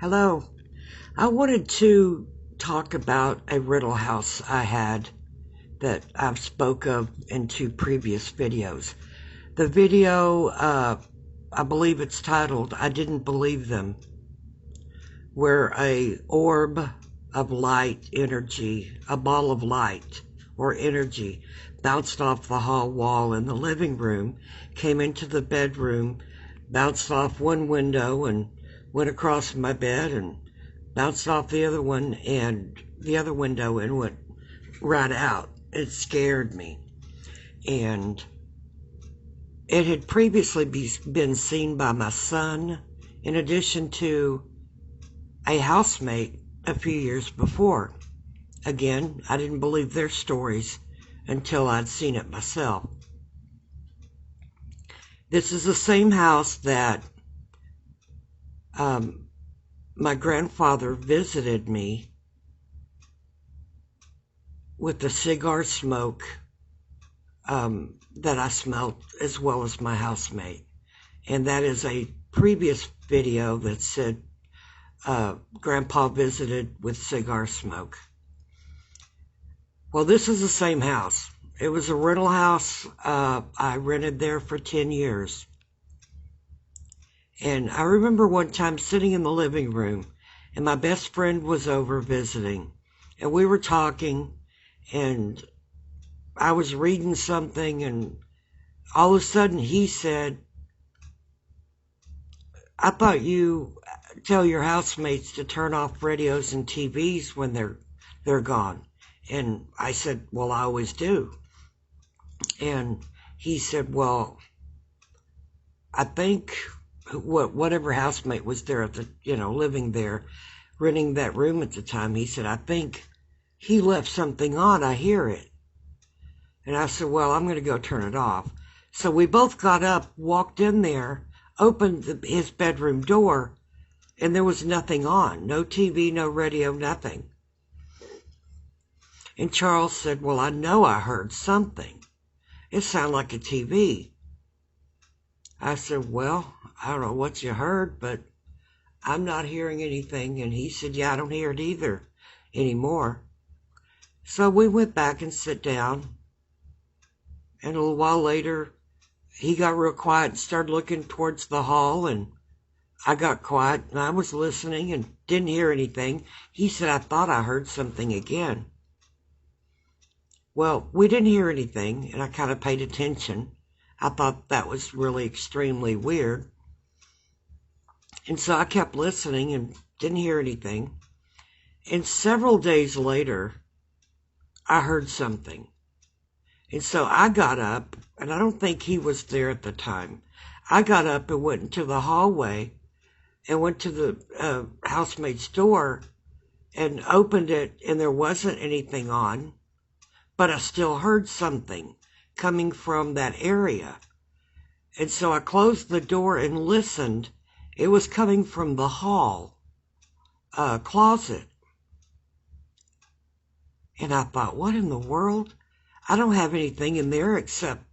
Hello. I wanted to talk about a riddle house I had that I've spoke of in two previous videos. The video, I believe it's titled, I Didn't Believe Them, where a orb of light energy, a ball of light or energy, bounced off the hall wall in the living room, came into the bedroom, bounced off one window and went across my bed and bounced off the other one and the other window and went right out. It scared me. And it had previously been seen by my son, in addition to a housemate a few years before. Again, I didn't believe their stories until I'd seen it myself. This is the same house that my grandfather visited me with the cigar smoke that I smelled, as well as my housemate. And that is a previous video that said Grandpa visited with cigar smoke. Well, this is the same house. It was a rental house. I rented there for 10 years. And I remember one time sitting in the living room, and my best friend was over visiting. And we were talking, and I was reading something, and all of a sudden he said, "I thought you tell your housemates to turn off radios and TVs when they're gone." And I said, "Well, I always do." And he said, "Well, I think whatever housemate was there at the, living there, renting that room at the time," he said, "I think he left something on. I hear it." And I said, "Well, I'm going to go turn it off." So we both got up, walked in there, opened his bedroom door, and there was nothing on. No TV, no radio, nothing. And Charles said, "Well, I know I heard something. It sounded like a TV." I said, "Well, I don't know what you heard, but I'm not hearing anything." And he said, "Yeah, I don't hear it either anymore." So we went back and sat down. And a little while later, he got real quiet and started looking towards the hall, and I got quiet, and I was listening and didn't hear anything. He said, "I thought I heard something again." Well, we didn't hear anything, and I kind of paid attention. I thought that was really extremely weird. And so I kept listening and didn't hear anything. And several days later, I heard something. And so I got up, and I don't think he was there at the time. I got up and went into the hallway and went to the housemate's door and opened it, and there wasn't anything on, but I still heard something coming from that area. And so I closed the door and listened. It was coming from the hall closet. And I thought, what in the world? I don't have anything in there except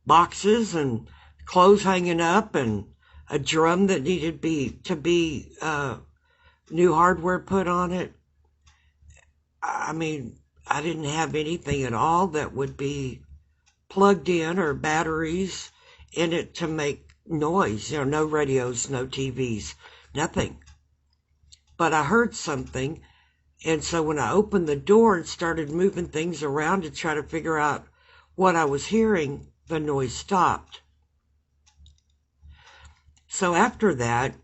boxes and clothes hanging up and a drum that needed to be new hardware put on it. I mean, I didn't have anything at all that would be plugged in or batteries in it to make noise. No radios, no TVs, nothing. But I heard something. And so when I opened the door and started moving things around to try to figure out what I was hearing, the noise stopped. So after that,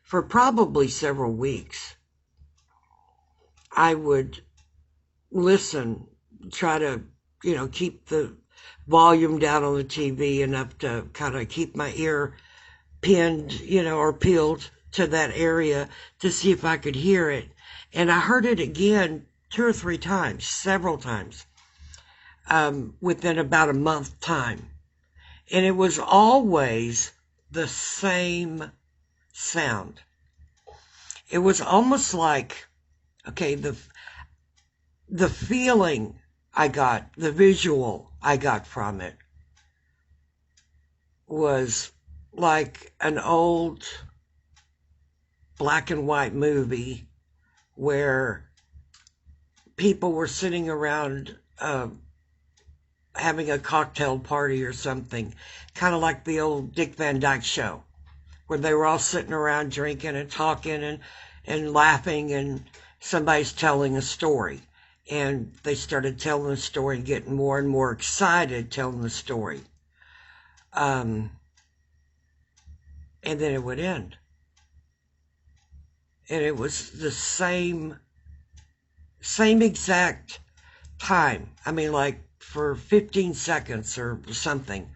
for probably several weeks, I would listen, try to, keep the volume down on the TV enough to kind of keep my ear pinned, or peeled to that area to see if I could hear it. And I heard it again 2 or 3 times, several times, within about a month time. And it was always the same sound. It was almost like, okay, the feeling I got, the visual I got from it was like an old black and white movie where people were sitting around having a cocktail party or something, kind of like the old Dick Van Dyke Show, where they were all sitting around drinking and talking and laughing, and somebody's telling a story. And they started telling the story and getting more and more excited telling the story. And then it would end. And it was the same exact time. I mean, like for 15 seconds or something.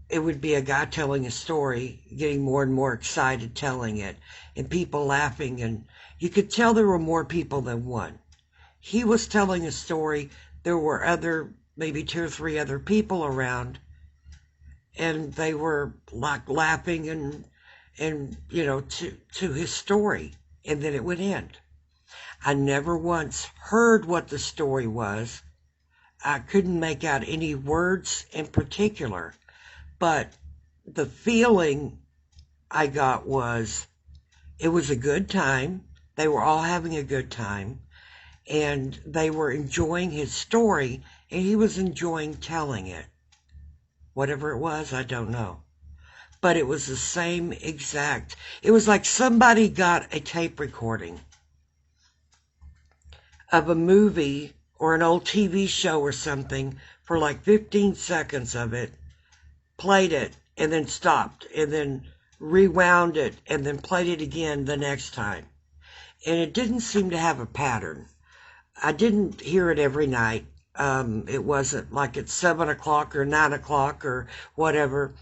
It would be a guy telling a story, getting more and more excited telling it, and people laughing, and you could tell there were more people than one. He was telling a story, there were maybe 2 or 3 other people around, and they were like laughing and to his story, and then it would end. I never once heard what the story was. I couldn't make out any words in particular, but the feeling I got was it was a good time. They were all having a good time, and they were enjoying his story, and he was enjoying telling it. Whatever it was, I don't know. But it was the same exact. It was like somebody got a tape recording of a movie or an old TV show or something for like 15 seconds of it, played it, and then stopped, and then rewound it, and then played it again the next time. And it didn't seem to have a pattern. I didn't hear it every night. It wasn't like at 7 o'clock or 9 o'clock or whatever,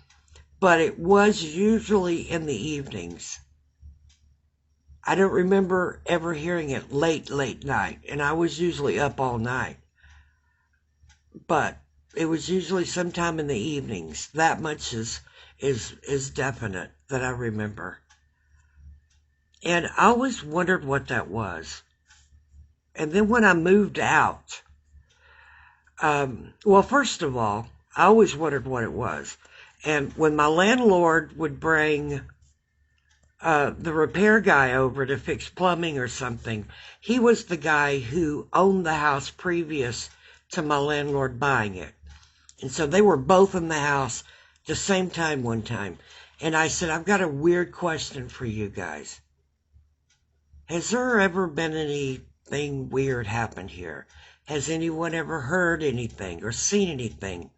but it was usually in the evenings. I don't remember ever hearing it late night, and I was usually up all night. But it was usually sometime in the evenings. That much is definite that I remember. And I always wondered what that was. And then when I moved out, well, first of all, I always wondered what it was. And when my landlord would bring the repair guy over to fix plumbing or something, he was the guy who owned the house previous to my landlord buying it. And so they were both in the house the same time one time. And I said, I've got a weird question for you guys. Has there ever been anything weird happen here? Has anyone ever heard anything or seen anything?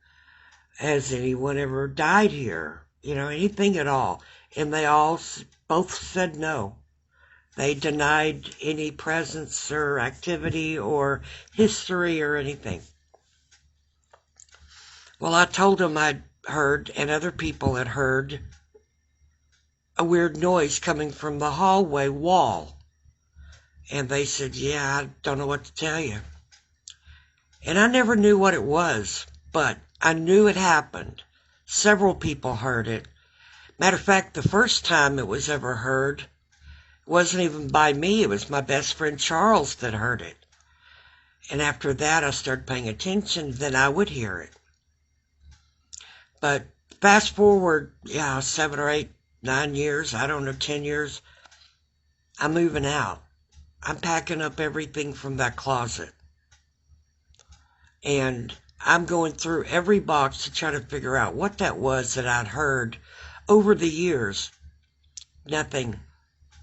Has anyone ever died here? Anything at all? And they all both said no. They denied any presence or activity or history or anything. Well, I told them I'd heard, and other people had heard, a weird noise coming from the hallway wall. And they said, yeah, I don't know what to tell you. And I never knew what it was, but I knew it happened. Several people heard it. Matter of fact, the first time it was ever heard wasn't even by me. It was my best friend Charles that heard it. And after that, I started paying attention, then I would hear it. But fast forward, 7 or 8, 9 years, I don't know, 10 years, I'm moving out. I'm packing up everything from that closet. And I'm going through every box to try to figure out what that was that I'd heard over the years. Nothing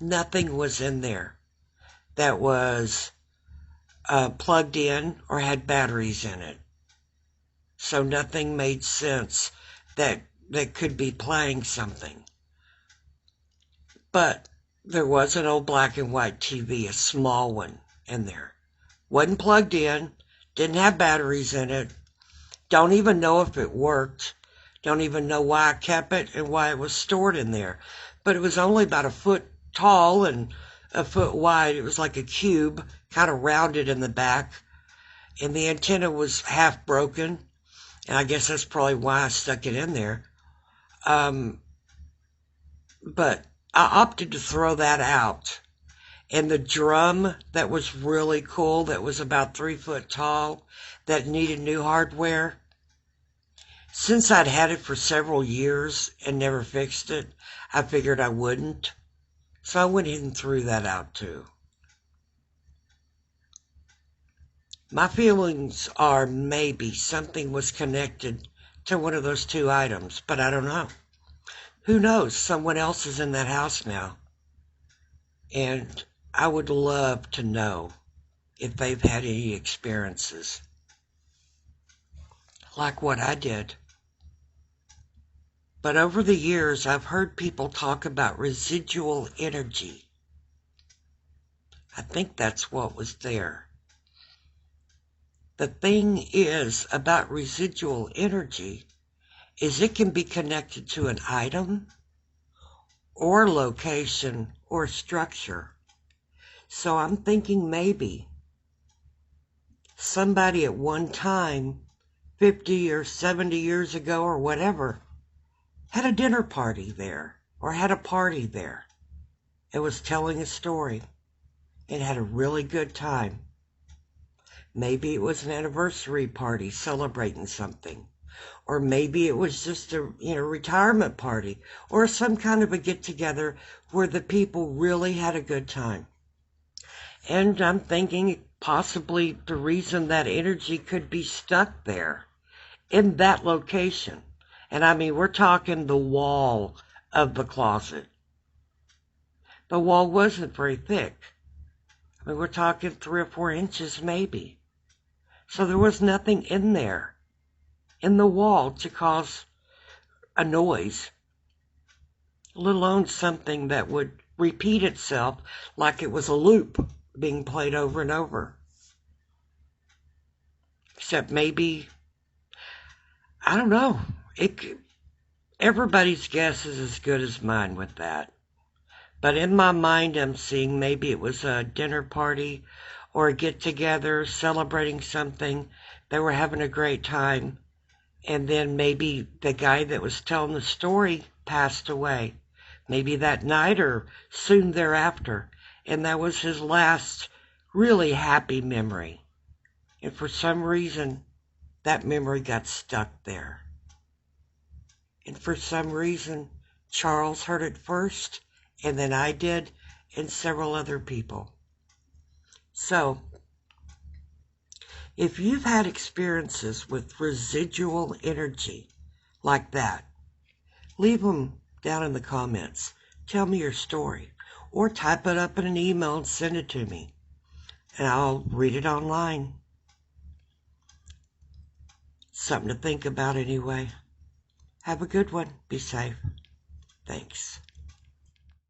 was in there that was plugged in or had batteries in it. So nothing made sense that could be playing something. But there was an old black and white TV, a small one in there. Wasn't plugged in, didn't have batteries in it. Don't even know if it worked. Don't even know why I kept it and why it was stored in there. But it was only about a foot tall and a foot wide. It was like a cube, kind of rounded in the back. And the antenna was half broken. And I guess that's probably why I stuck it in there. But I opted to throw that out. And the drum that was really cool, that was about 3 foot tall, that needed new hardware, since I'd had it for several years and never fixed it, I figured I wouldn't. So I went ahead and threw that out too. My feelings are maybe something was connected to one of those two items, but I don't know. Who knows? Someone else is in that house now. And I would love to know if they've had any experiences like what I did. But over the years, I've heard people talk about residual energy. I think that's what was there. The thing is about residual energy is it can be connected to an item or location or structure. So I'm thinking maybe somebody at one time, 50 or 70 years ago or whatever, had a dinner party there or had a party there. It was telling a story and had a really good time. Maybe it was an anniversary party celebrating something. Or maybe it was just a retirement party or some kind of a get-together where the people really had a good time. And I'm thinking possibly the reason that energy could be stuck there in that location. And I mean, we're talking the wall of the closet. The wall wasn't very thick. I mean, we're talking 3 or 4 inches maybe. So there was nothing in there, in the wall, to cause a noise, let alone something that would repeat itself like it was a loop being played over and over. Except maybe, I don't know, everybody's guess is as good as mine with that. But in my mind, I'm seeing maybe it was a dinner party or a get-together celebrating something. They were having a great time. And then maybe the guy that was telling the story passed away. Maybe that night or soon thereafter. And that was his last really happy memory. And for some reason, that memory got stuck there. And for some reason, Charles heard it first, and then I did, and several other people. So, if you've had experiences with residual energy like that, leave them down in the comments. Tell me your story. Or type it up in an email and send it to me. And I'll read it online. Something to think about anyway. Have a good one. Be safe. Thanks.